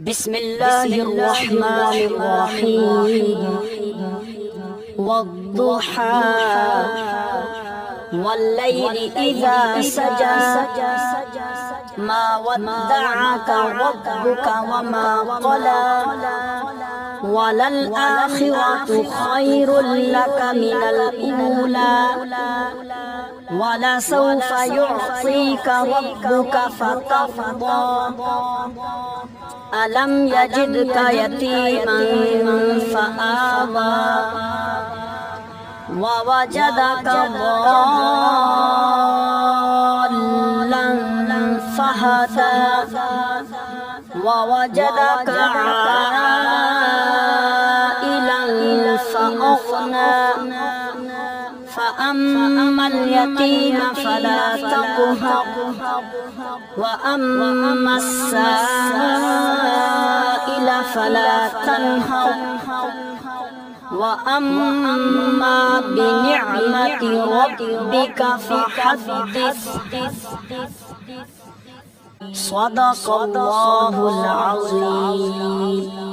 बिस्मिल्लाहिर्रहमानिर्रहीम वद्दुहा वल्लैलि इज़ा सजा मा वद्दअका रब्बुका वमा क़ला वलल आखिरतु खैरुल लका मिनल ऊला वलसौफा युअतीका रब्बुका फतर्दा अलम यजिदका यतीमन फआवा ववजदका ضالًا फहदा ववजदका आइलन फअग़ना فأما اليتيم فلا تقهر وأما السائل فلا تنهر وأما بنعمة ربك فحدث صدق الله العظيم।